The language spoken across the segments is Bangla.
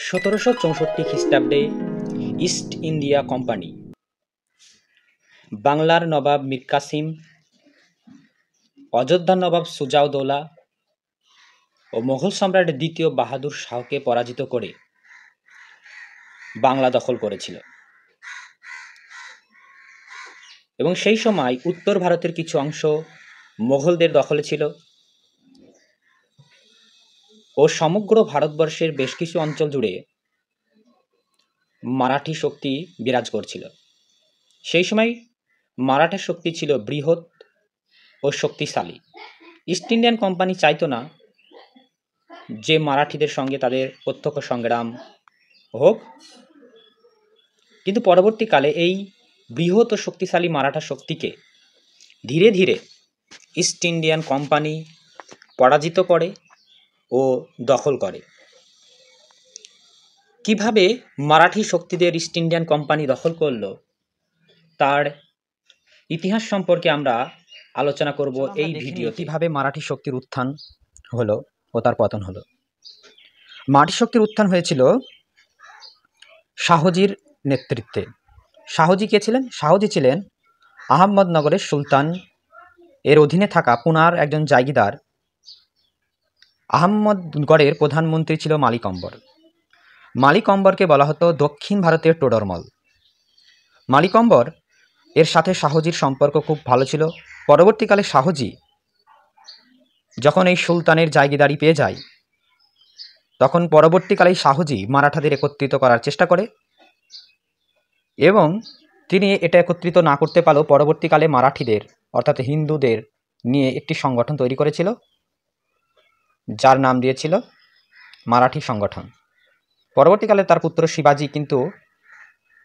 1764 খ্রিস্টাব্দে ইস্ট ইন্ডিয়া কোম্পানি বাংলার নবাব মীর কাসিম, অযোধ্যার নবাব সুজাউদ্দৌলা ও মোগল সম্রাট দ্বিতীয় বাহাদুর শাহকে পরাজিত করে বাংলা দখল করেছিল এবং সেই সময় উত্তর ভারতের কিছু অংশ মোগলদের দখলে ছিল ও সমগ্র ভারতবর্ষের বেশ কিছু অঞ্চল জুড়ে মারাঠি শক্তি বিরাজ করছিল। সেই সময় মারাঠা শক্তি ছিল বৃহৎ ও শক্তিশালী। ইস্ট ইন্ডিয়ান কোম্পানি চাইতো না যে মারাঠিদের সঙ্গে তাদের প্রত্যক্ষ সংগ্রাম হোক, কিন্তু পরবর্তীকালে এই বৃহৎ ও শক্তিশালী মারাঠা শক্তিকে ধীরে ধীরে ইস্ট ইন্ডিয়ান কোম্পানি পরাজিত করে ও দখল করে। কিভাবে মারাঠি শক্তিদের ইস্ট ইন্ডিয়ান কোম্পানি দখল করলো তার ইতিহাস সম্পর্কে আমরা আলোচনা করব এই ভিডিও। কিভাবে মারাঠি শক্তির উত্থান হলো ও তার পতন হলো। মারাঠি শক্তির উত্থান হয়েছিল শাহজির নেতৃত্বে। শাহজি কে ছিলেন? শাহজি ছিলেন আহমদনগরের সুলতান এর অধীনে থাকা পুনার একজন জাগিরদার। আহমদগড়ের প্রধানমন্ত্রী ছিল মালিক অম্বর। মালিক অম্বরকে বলা হতো দক্ষিণ ভারতের টোডরমল। মালিক অম্বর এর সাথে শাহজির সম্পর্ক খুব ভালো ছিল। পরবর্তীকালে শাহজি যখন এই সুলতানের জাগিরদারি পেয়ে যায়, তখন পরবর্তীকালে শাহজি মারাঠাদের একত্রিত করার চেষ্টা করে এবং তিনি এটা একত্রিত না করতে পারলেও পরবর্তীকালে মারাঠিদের অর্থাৎ হিন্দুদের নিয়ে একটি সংগঠন তৈরি করেছিল, যার নাম দিয়েছিল মারাঠি সংগঠন। পরবর্তীকালে তার পুত্র শিবাজি কিন্তু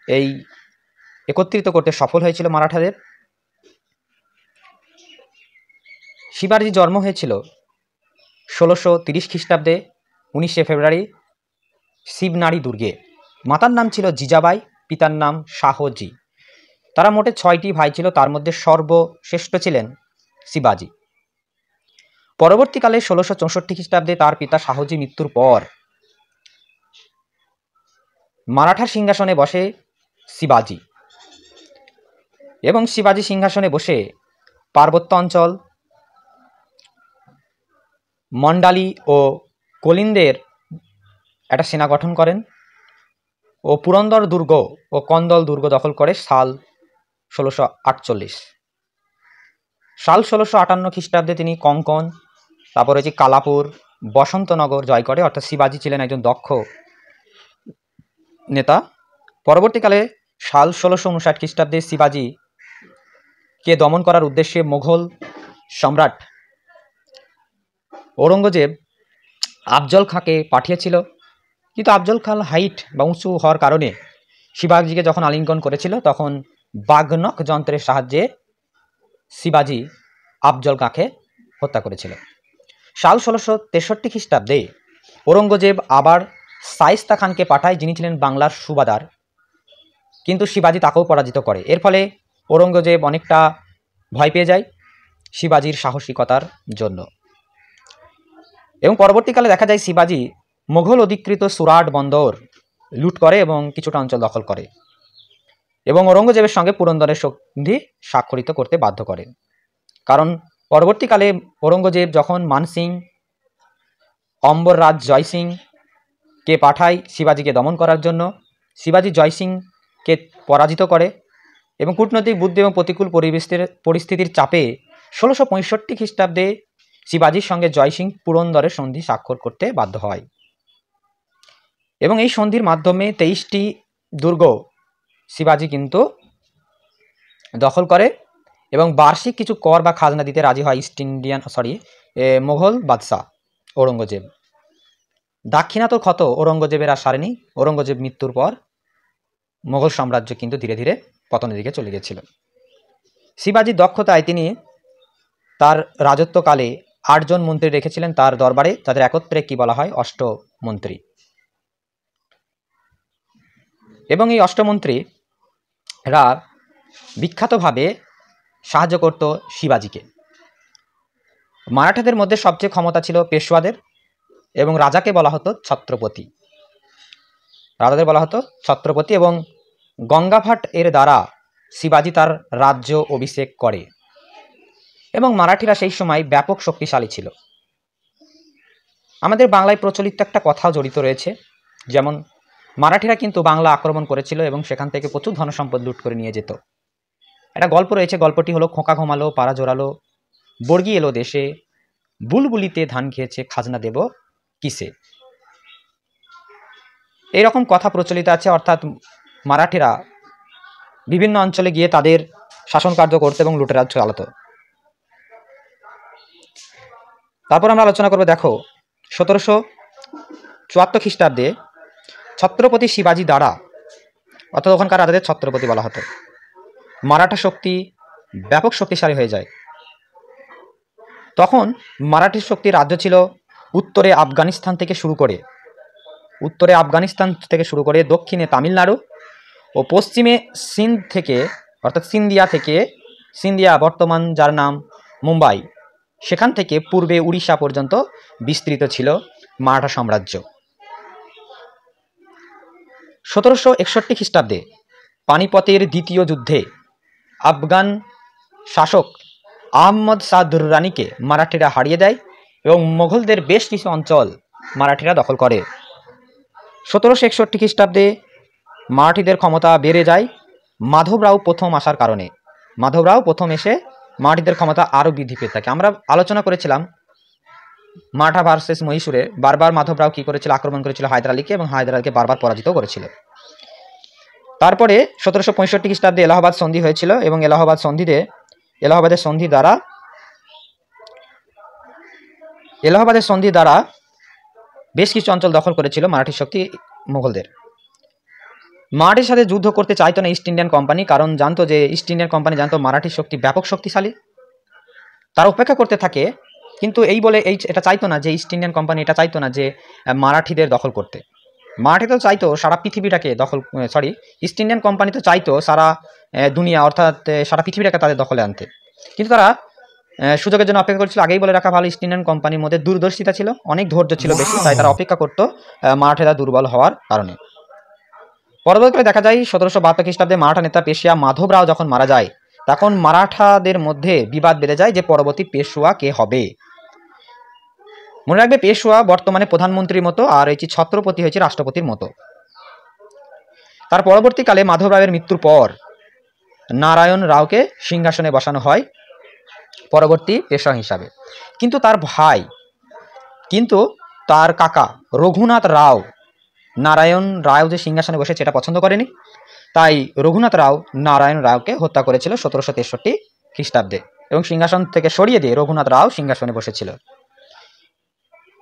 এই একত্রিত করতে সফল হয়েছিল মারাঠাদের। শিবাজির জন্ম হয়েছিল 1630 খ্রিস্টাব্দে 19শে ফেব্রুয়ারি শিবনাড়ি দুর্গে। মাতার নাম ছিল জিজাবাই, পিতার নাম শাহজি। তারা মোটে 6টি ভাই ছিল, তার মধ্যে সর্বশ্রেষ্ঠ ছিলেন শিবাজি। পরবর্তীকালে 1664 খ্রিস্টাব্দে তার পিতা শাহজি মৃত্যুর পর মারাঠার সিংহাসনে বসে শিবাজি এবং শিবাজি সিংহাসনে বসে পার্বত্য অঞ্চল, মন্ডালি ও কলিন্দের একটা সেনা গঠন করেন ও পুরন্দর দুর্গ ও কন্দল দুর্গ দখল করে সাল 1648। সাল 1658 খ্রিস্টাব্দে তিনি কঙ্কন, তারপরে যে কালাপুর, বসন্তনগর জয় করে। অর্থাৎ শিবাজি ছিলেন একজন দক্ষ নেতা। পরবর্তীকালে সাল 1659 খ্রিস্টাব্দে শিবাজিকে দমন করার উদ্দেশ্যে মোগল সম্রাট ঔরঙ্গজেব আফজল খাঁকে পাঠিয়েছিল, কিন্তু আফজল খাঁ হাইট বা উঁচু হওয়ার কারণে শিবাজিকে যখন আলিঙ্গন করেছিল তখন বাঘনক যন্ত্রের সাহায্যে শিবাজি আফজল খাঁকে হত্যা করেছিল। সাল 1663 খ্রিস্টাব্দে ঔরঙ্গজেব আবার শায়েস্তা খানকে পাঠায়, যিনি ছিলেন বাংলার সুবাদার, কিন্তু শিবাজি তাকেও পরাজিত করে। এর ফলে ঔরঙ্গজেব অনেকটা ভয় পেয়ে যায় শিবাজির সাহসিকতার জন্য এবং পরবর্তীকালে দেখা যায় শিবাজি মোগল অধিকৃত সুরাট বন্দর লুট করে এবং কিছুটা অঞ্চল দখল করে এবং ঔরঙ্গজেবের সঙ্গে পুরন্দরের সন্ধি স্বাক্ষরিত করতে বাধ্য করে। কারণ পরবর্তীকালে ঔরঙ্গজেব যখন মানসিং, অম্বররাজ জয়সিংকে পাঠায় শিবাজিকে দমন করার জন্য, শিবাজি জয়সিংকে পরাজিত করে এবং কূটনৈতিক বুদ্ধি এবং প্রতিকূল পরিস্থিতির চাপে 1665 খ্রিস্টাব্দে শিবাজির সঙ্গে জয়সিং পুরন্দরের সন্ধি স্বাক্ষর করতে বাধ্য হয় এবং এই সন্ধির মাধ্যমে 23টি দুর্গ শিবাজি কিন্তু দখল করে এবং বার্ষিক কিছু কর বা খাজনা দিতে রাজি হয় মোগল বাদশাহ ঔরঙ্গজেব। দাক্ষিণাত্য ক্ষত ঔরঙ্গজেবের আর সারেনি। ঔরঙ্গজেব মৃত্যুর পর মোগল সাম্রাজ্য কিন্তু ধীরে ধীরে পতনের দিকে চলে গেছিল। শিবাজির দক্ষতায় তিনি তার রাজত্বকালে 8 জন মন্ত্রী রেখেছিলেন তার দরবারে, যাদের একত্রে কি বলা হয় অষ্টমন্ত্রী। এবং এই অষ্টমন্ত্রীরা বিখ্যাতভাবে সাহায্য করত শিবাজিকে। মারাঠাদের মধ্যে সবচেয়ে ক্ষমতা ছিল পেশওয়াদের এবং রাজাকে বলা হতো ছত্রপতি। রাজাদের বলা হতো ছত্রপতি, এবং গঙ্গাভাট এর দ্বারা শিবাজি তার রাজ্য অভিষেক করে। এবং মারাঠিরা সেই সময় ব্যাপক শক্তিশালী ছিল। আমাদের বাংলায় প্রচলিত একটা কথাও জড়িত রয়েছে, যেমন মারাঠিরা কিন্তু বাংলা আক্রমণ করেছিল এবং সেখান থেকে প্রচুর ধনসম্পদ লুট করে নিয়ে যেত। একটা গল্প রয়েছে, গল্পটি হলো খোঁকা ঘুমালো পাড়া জোরালো, বর্গি এলো দেশে, বুলবুলিতে ধান খেয়েছে, খাজনা দেব কিসে। এইরকম কথা প্রচলিত আছে, অর্থাৎ মারাঠিরা বিভিন্ন অঞ্চলে গিয়ে তাদের শাসন কার্য করতো এবং লুটেরাজ চালাতো। তারপর আমরা আলোচনা করবো, দেখো 1774 খ্রিস্টাব্দে ছত্রপতি শিবাজি দ্বারা, অর্থাৎ ওখানকার রাজাদের ছত্রপতি বলা হতো, মারাঠা শক্তি ব্যাপক শক্তিশালী হয়ে যায়। তখন মারাঠি শক্তির রাজ্য ছিল উত্তরে আফগানিস্তান থেকে শুরু করে দক্ষিণে তামিলনাড়ু ও পশ্চিমে সিন্ধ থেকে, অর্থাৎ সিন্ধিয়া বর্তমান যার নাম মুম্বাই, সেখান থেকে পূর্বে উড়িষ্যা পর্যন্ত বিস্তৃত ছিল মারাঠা সাম্রাজ্য। 1761 খ্রিস্টাব্দে পানিপতের দ্বিতীয় যুদ্ধে আফগান শাসক আহমদ শাহ দুররানিকে মারাঠিরা হারিয়ে দেয় এবং মোগলদের বেশ কিছু অঞ্চল মারাঠিরা দখল করে। 1761 খ্রিস্টাব্দে মারাঠিদের ক্ষমতা বেড়ে যায় মাধবরাও প্রথম আসার কারণে। মাধবরাও প্রথম এসে মারাঠিদের ক্ষমতা আরও বৃদ্ধি পেতে থাকে। আমরা আলোচনা করেছিলাম মারাঠা ভার্সেস মহীশূরে বারবার মাধবরাও কী করেছিল, আক্রমণ করেছিল হায়দার আলীকে, এবং হায়দার আলীকে বারবার পরাজিত করেছিল। তারপরে 1765 খ্রিস্টাব্দে এলাহাবাদ সন্ধি হয়েছিল এবং এলাহাবাদের সন্ধি দ্বারা বেশ কিছু অঞ্চল দখল করেছিল মারাঠি শক্তি মুঘলদের। মারাঠির সাথে যুদ্ধ করতে চাইতো না ইস্ট ইন্ডিয়ান কোম্পানি, কারণ জানতো যে ইস্ট ইন্ডিয়ান কোম্পানি জানতো মারাঠির শক্তি ব্যাপক শক্তিশালী, তারা অপেক্ষা করতে থাকে। কিন্তু এটা চাইতো না যে ইস্ট ইন্ডিয়ান কোম্পানি এটা চাইতো না যে মারাঠিদের দখল করতে। মারাঠি তো চাইতো সারা পৃথিবীটাকে ইস্ট ইন্ডিয়ান কোম্পানি তো চাইতো সারা দুনিয়া, অর্থাৎ সারা পৃথিবীটাকে তাদের দখলে আনতে। কিন্তু তারা সুযোগের জন্য অপেক্ষা করছিল। আগেই বলে রাখা ভালো, ইস্ট ইন্ডিয়ান কোম্পানির মধ্যে দূরদর্শিতা ছিল, অনেক ধৈর্য ছিল বেশি, তাই তারা অপেক্ষা করতো মারাঠিরা দুর্বল হওয়ার কারণে। পরবর্তীকালে দেখা যায় 1772 খ্রিস্টাব্দে মারাঠা নেতা পেশওয়া মাধবরাও যখন মারা যায়, তখন মারাঠাদের মধ্যে বিবাদ বেড়ে যায় যে পরবর্তী পেশওয়া কে হবে। মনে রাখবে, পেশওয়া বর্তমানে প্রধানমন্ত্রীর মতো, আর এই ছত্রপতি হয়েছে রাষ্ট্রপতির মতো। তার পরবর্তীকালে মাধবরাওয়ের মৃত্যুর পর নারায়ণ রাওকে সিংহাসনে বসানো হয় পরবর্তী পেশওয়া হিসাবে। কিন্তু তার কাকা রঘুনাথ রাও নারায়ণ রাও যে সিংহাসনে বসেছে এটা পছন্দ করেনি, তাই রঘুনাথ রাও নারায়ণ রাওকে হত্যা করেছিল 1763 খ্রিস্টাব্দে এবং সিংহাসন থেকে সরিয়ে দিয়ে রঘুনাথ রাও সিংহাসনে বসেছিল।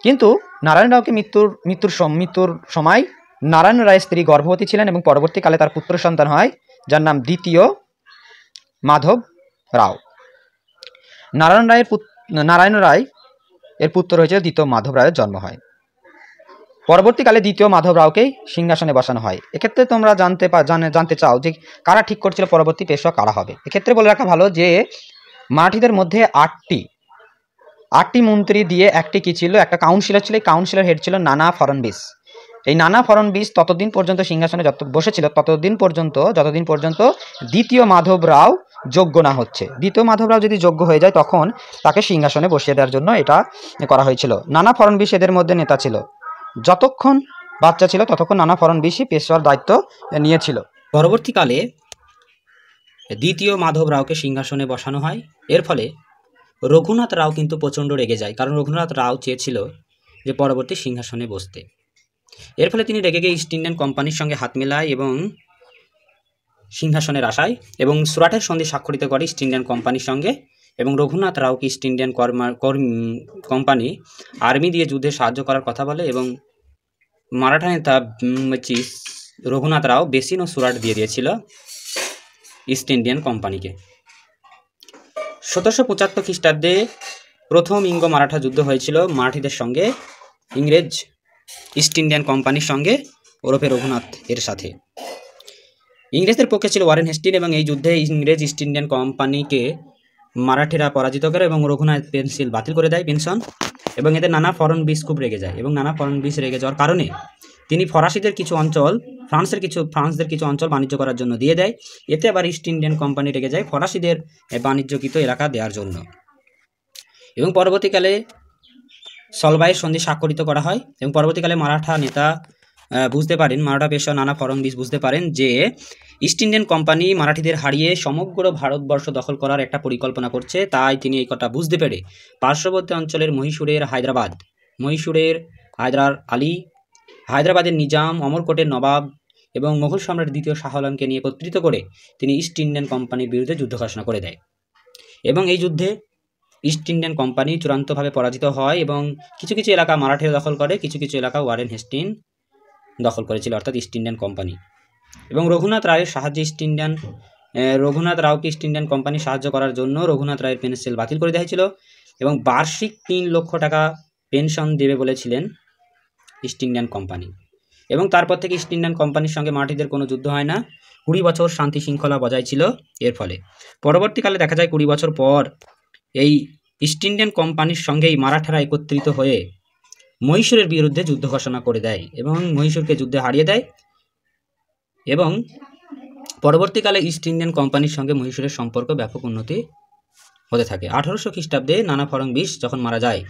কিন্তু নারায়ণ রাওকে মৃত্যুর সময় নারায়ণ রায়ের স্ত্রী গর্ভবতী ছিলেন এবং পরবর্তীকালে তার পুত্র সন্তান হয় যার নাম দ্বিতীয় মাধব রাও। নারায়ণ রায় এর পুত্র হয়েছে দ্বিতীয় মাধব রায়ের জন্ম হয়। পরবর্তীকালে দ্বিতীয় মাধব রাওকেই সিংহাসনে বসানো হয়। এক্ষেত্রে তোমরা জানতে চাও যে কারা ঠিক করছিল পরবর্তী পেশওয়া কারা হবে। এক্ষেত্রে বলে রাখা ভালো যে মারাঠিদের মধ্যে আটটি মন্ত্রী দিয়ে একটি কি ছিল, একটা কাউন্সিলর ছিল। এই কাউন্সিলর হেড ছিল নানা ফড়নবিস। এই নানা ফড়নবিস ততদিন পর্যন্ত সিংহাসনে বসেছিল যতদিন পর্যন্ত দ্বিতীয় মাধব রাও যোগ্য না হচ্ছে। দ্বিতীয় মাধব রাও যদি যোগ্য হয়ে যায় তখন তাকে সিংহাসনে বসিয়ে দেওয়ার জন্য এটা করা হয়েছিল। নানা ফড়নবিস এদের মধ্যে নেতা ছিল। যতক্ষণ বাচ্চা ছিল ততক্ষণ নানা ফড়নবিসই পেশওয়ার দায়িত্ব নিয়েছিল। পরবর্তীকালে দ্বিতীয় মাধব রাওকে সিংহাসনে বসানো হয়। এর ফলে রঘুনাথ রাও কিন্তু প্রচণ্ড রেগে যায়, কারণ রঘুনাথ রাও চেয়েছিল যে পরবর্তী সিংহাসনে বসতে। এর ফলে তিনি রেগে গিয়ে ইস্ট ইন্ডিয়ান কোম্পানির সঙ্গে হাত মেলায় এবং সিংহাসনের আশায় এবং সুরাটের সন্ধি স্বাক্ষরিত করে ইস্ট ইন্ডিয়ান কোম্পানির সঙ্গে, এবং রঘুনাথ রাওকে ইস্ট ইন্ডিয়ান কোম্পানি আর্মি দিয়ে যুদ্ধে সাহায্য করার কথা বলে এবং মারাঠা নেতা রঘুনাথ রাও বেসিন ও সুরাট দিয়ে দিয়েছিল ইস্ট ইন্ডিয়ান কোম্পানিকে। 1775 খ্রিস্টাব্দে প্রথম ইঙ্গ মারাঠা যুদ্ধ হয়েছিল মারাঠিদের সঙ্গে ইংরেজ ইস্ট ইন্ডিয়ান কোম্পানির সঙ্গে ওরফে রঘুনাথ এর সাথে। ইংরেজদের পক্ষে ছিল ওয়ারেন হেস্টিং এবং এই যুদ্ধে ইংরেজ ইস্ট ইন্ডিয়ান কোম্পানিকে মারাঠিরা পরাজিত করে এবং রঘুনাথ পেন্সিল বাতিল করে দেয় পেনশন, এবং এতে নানা ফড়নবিস খুব রেগে যায় এবং নানা ফড়নবিস রেগে যাওয়ার কারণে তিনি ফরাসিদের কিছু অঞ্চল ফ্রান্সদের কিছু অঞ্চল বাণিজ্য করার জন্য দিয়ে দেয়। এতে আবার ইস্ট ইন্ডিয়ান কোম্পানি রেগে যায় ফরাসিদের বাণিজ্যকৃত এলাকা দেওয়ার জন্য। এবং পরবর্তীকালে সলবাইয়ের সন্ধি স্বাক্ষরিত করা হয় এবং পরবর্তীকালে মারাঠা নেতা বুঝতে পারেন, মারাঠা পেশোয়া নানা ফড়নবিস বুঝতে পারেন যে ইস্ট ইন্ডিয়ান কোম্পানি মারাঠিদের হারিয়ে সমগ্র ভারতবর্ষ দখল করার একটা পরিকল্পনা করছে। তাই তিনি এই কথা বুঝতে পেরে পার্শ্ববর্তী অঞ্চলের মহীশূরের হায়দার আলী, হায়দ্রাবাদের নিজাম, অমরকোটের নবাব এবং মোগল সম্রাট দ্বিতীয় শাহ আলমকে নিয়ে একত্রিত করে তিনি ইস্ট ইন্ডিয়ান কোম্পানির বিরুদ্ধে যুদ্ধ ঘোষণা করে দেয়। এবং এই যুদ্ধে ইস্ট ইন্ডিয়ান কোম্পানি চূড়ান্তভাবে পরাজিত হয় এবং কিছু কিছু এলাকা মারাঠিরা দখল করে, কিছু কিছু এলাকা ওয়ারেন হেস্টিং দখল করেছিল, অর্থাৎ ইস্ট ইন্ডিয়ান কোম্পানি। এবং রঘুনাথ রাওকে ইস্ট ইন্ডিয়ান কোম্পানি সাহায্য করার জন্য রঘুনাথ রায়ের পেনশন বাতিল করে দেওয়া হয়েছিল এবং বার্ষিক 3 লক্ষ টাকা পেনশন দেবে বলেছিলেন ইস্ট ইন্ডিয়ান কোম্পানি। এবং তারপর থেকে ইস্ট ইন্ডিয়ান কোম্পানির সঙ্গে মারাঠিদের কোনো যুদ্ধ হয় না। 20 বছর শান্তি শৃঙ্খলা বজায় ছিল। এর ফলে পরবর্তীকালে দেখা যায় 20 বছর পর এই ইস্ট ইন্ডিয়ান কোম্পানির সঙ্গেই মারাঠারা একত্রিত হয়ে মহীশূরের বিরুদ্ধে যুদ্ধ ঘোষণা করে দেয় এবং মহীশূরকে যুদ্ধে হারিয়ে দেয়। এবং পরবর্তীকালে ইস্ট ইন্ডিয়ান কোম্পানির সঙ্গে মহীশূরের সম্পর্ক ব্যাপক উন্নতি হতে থাকে। 1800 খ্রিস্টাব্দে নানা ফড়নবিস যখন মারা যায়,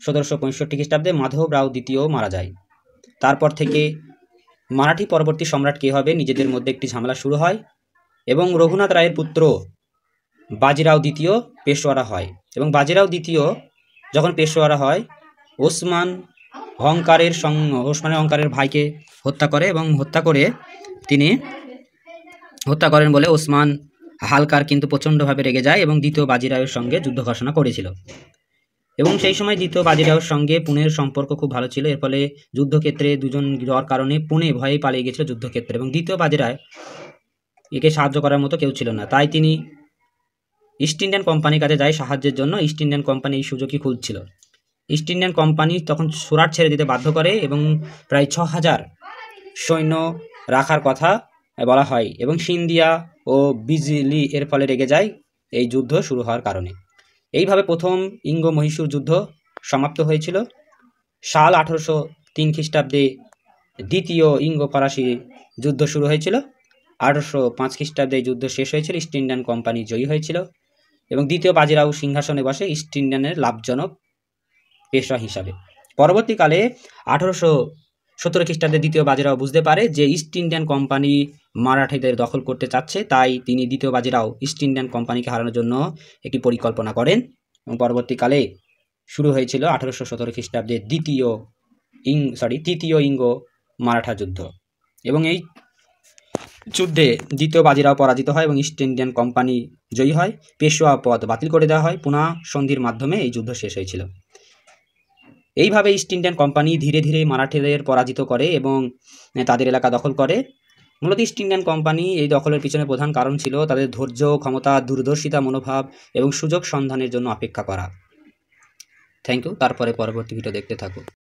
1765 খ্রিস্টাব্দে মাধব রাও দ্বিতীয় মারা যায়। তারপর থেকে মারাঠি পরবর্তী সম্রাট কে হবে নিজেদের মধ্যে একটি ঝামেলা শুরু হয় এবং রঘুনাথ রায়ের পুত্র বাজিরাও দ্বিতীয় পেশোয়ারা হয়। এবং বাজিরাও দ্বিতীয় যখন পেশোয়ারা হয়, ওসমান অহংকারের ভাইকে হত্যা করে এবং হত্যা করেন বলে ওসমান হালকার কিন্তু প্রচণ্ডভাবে রেগে যায় এবং দ্বিতীয় বাজিরাওয়ের সঙ্গে যুদ্ধ ঘোষণা করেছিল। এবং সেই সময় দ্বিতীয় বাজিরাওয়ের সঙ্গে পুনের সম্পর্ক খুব ভালো ছিল। এর ফলে যুদ্ধক্ষেত্রে দুজন যাওয়ার কারণে পুনে ভয়ে পালিয়ে গেছিল যুদ্ধক্ষেত্রে এবং দ্বিতীয় বাজিরাও একে সাহায্য করার মতো কেউ ছিল না। তাই তিনি ইস্ট ইন্ডিয়ান কোম্পানির কাছে যায় সাহায্যের জন্য। ইস্ট ইন্ডিয়ান কোম্পানি এই সুযোগই খুঁজছিল। ইস্ট ইন্ডিয়ান কোম্পানি তখন সুরাট ছেড়ে দিতে বাধ্য করে এবং প্রায় 6000 সৈন্য রাখার কথা বলা হয় এবং সিন্ধিয়া ও বিজলি এর ফলে রেগে যায় এই যুদ্ধ শুরু হওয়ার কারণে। এইভাবে প্রথম ইঙ্গ মহীশূর যুদ্ধ সমাপ্ত হয়েছিল। সাল 1803 খ্রিস্টাব্দে দ্বিতীয় ইঙ্গ ফরাসি যুদ্ধ শুরু হয়েছিল। 1805 খ্রিস্টাব্দে যুদ্ধ শেষ হয়েছিল, ইস্ট ইন্ডিয়ান কোম্পানি জয়ী হয়েছিল এবং দ্বিতীয় বাজিরাও সিংহাসনে বসে ইস্ট ইন্ডিয়ানের লাভজনক পেশোয়া হিসাবে। পরবর্তীকালে 1817 খ্রিস্টাব্দে দ্বিতীয় বাজিরাও বুঝতে পারে যে ইস্ট ইন্ডিয়ান কোম্পানি মারাঠিদের দখল করতে চাচ্ছে, তাই তিনি দ্বিতীয় বাজিরাও ইস্ট ইন্ডিয়ান কোম্পানিকে হারানোর জন্য একটি পরিকল্পনা করেন এবং পরবর্তীকালে শুরু হয়েছিল 1817 খ্রিস্টাব্দে তৃতীয় ইঙ্গ মারাঠা যুদ্ধ। এবং এই যুদ্ধে দ্বিতীয় বাজিরাও পরাজিত হয় এবং ইস্ট ইন্ডিয়ান কোম্পানি জয়ী হয়। পেশোয়া পদ বাতিল করে দেওয়া হয়। পুনা সন্ধির মাধ্যমে এই যুদ্ধ শেষ হয়েছিল। এইভাবে ইস্ট ইন্ডিয়ান কোম্পানি ধীরে ধীরে মারাঠিদের পরাজিত করে এবং তাদের এলাকা দখল করে। মূলত ইস্ট ইন্ডিয়ান কোম্পানি এই দখলের পিছনে প্রধান কারণ ছিল তাদের ধৈর্য, ক্ষমতা, দূরদর্শিতা মনোভাব এবং সুযোগ সন্ধানের জন্য অপেক্ষা করা। Thank you. তারপরে পরবর্তী ভিডিও দেখতে থাকুন।